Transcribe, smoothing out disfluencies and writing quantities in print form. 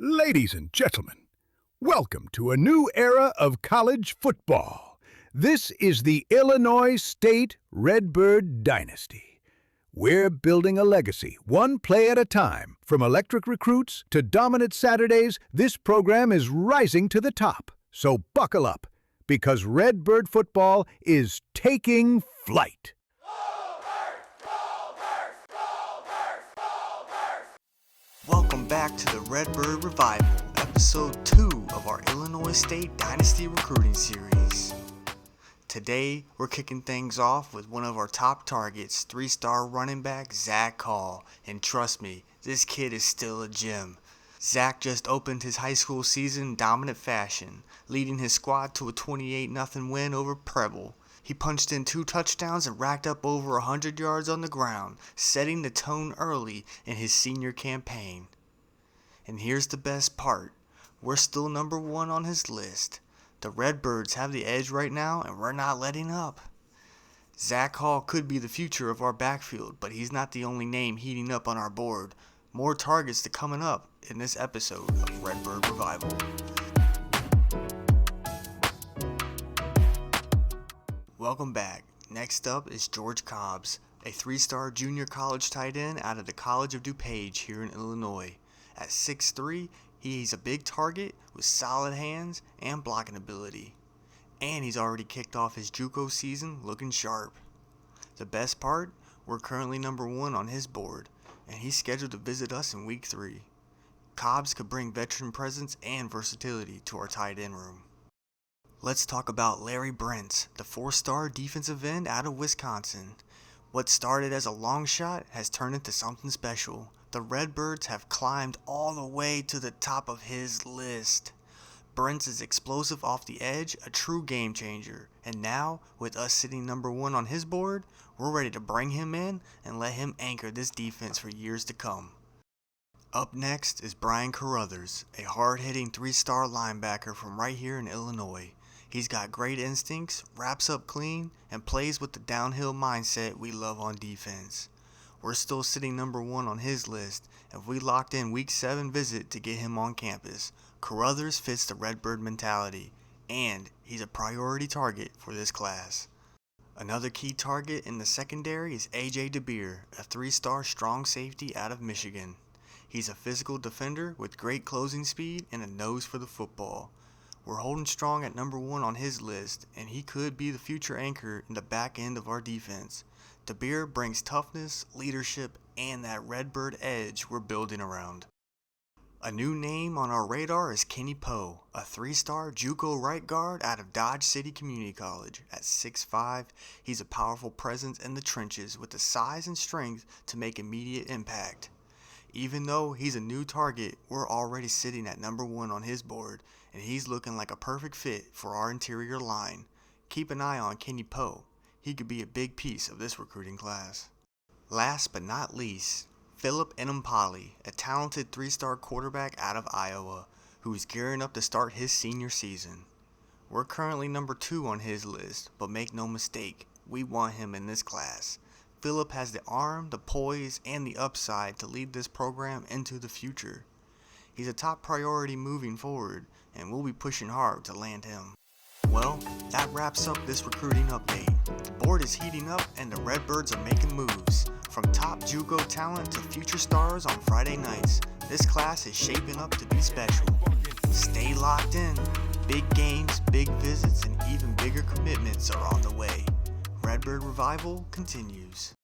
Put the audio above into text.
Ladies and gentlemen, welcome to a new era of college football. This is the Illinois State Redbird Dynasty. We're building a legacy, one play at a time. From electric recruits to dominant Saturdays, this program is rising to the top. So buckle up, because Redbird football is taking flight. Welcome back to the Redbird Revival, episode 2 of our Illinois State Dynasty recruiting series. Today, we're kicking things off with one of our top targets, 3-star running back Zach Hall. And trust me, this kid is still a gem. Zach just opened his high school season in dominant fashion, leading his squad to a 28-0 win over Preble. He punched in 2 touchdowns and racked up over 100 yards on the ground, setting the tone early in his senior campaign. And here's the best part. We're still number 1 on his list. The Redbirds have the edge right now, and we're not letting up. Zach Hall could be the future of our backfield, but he's not the only name heating up on our board. More targets to coming up in this episode of Redbird Revival. Welcome back. Next up is George Cobbs, a 3-star junior college tight end out of the College of DuPage here in Illinois. At 6'3", he's a big target with solid hands and blocking ability. And he's already kicked off his JUCO season looking sharp. The best part, we're currently number 1 on his board, and he's scheduled to visit us in week 3. Cobbs could bring veteran presence and versatility to our tight end room. Let's talk about Larry Brents, the 4-star defensive end out of Wisconsin. What started as a long shot has turned into something special. The Redbirds have climbed all the way to the top of his list. Brents is explosive off the edge, a true game changer. And now, with us sitting number 1 on his board, we're ready to bring him in and let him anchor this defense for years to come. Up next is Brian Carruthers, a hard-hitting 3-star linebacker from right here in Illinois. He's got great instincts, wraps up clean, and plays with the downhill mindset we love on defense. We're still sitting number 1 on his list, and we locked in week 7 visit to get him on campus. Carruthers fits the Redbird mentality, and he's a priority target for this class. Another key target in the secondary is A.J. DeBeer, a 3-star strong safety out of Michigan. He's a physical defender with great closing speed and a nose for the football. We're holding strong at number 1 on his list, and he could be the future anchor in the back end of our defense. DeBeer brings toughness, leadership, and that Redbird edge we're building around. A new name on our radar is Kenny Poe, a 3-star JUCO right guard out of Dodge City Community College. At 6'5", he's a powerful presence in the trenches with the size and strength to make immediate impact. Even though he's a new target, we're already sitting at number 1 on his board, and he's looking like a perfect fit for our interior line. Keep an eye on Kenny Poe. He could be a big piece of this recruiting class. Last but not least, Enemkpali, a talented 3-star quarterback out of Iowa, who is gearing up to start his senior season. We're currently number 2 on his list, but make no mistake, we want him in this class. Philip has the arm, the poise, and the upside to lead this program into the future. He's a top priority moving forward, and we'll be pushing hard to land him. Well, that wraps up this recruiting update. The board is heating up and the Redbirds are making moves. From top JUCO talent to future stars on Friday nights, this class is shaping up to be special. Stay locked in. Big games, big visits, and even bigger commitments are on the way. Redbird Revival continues.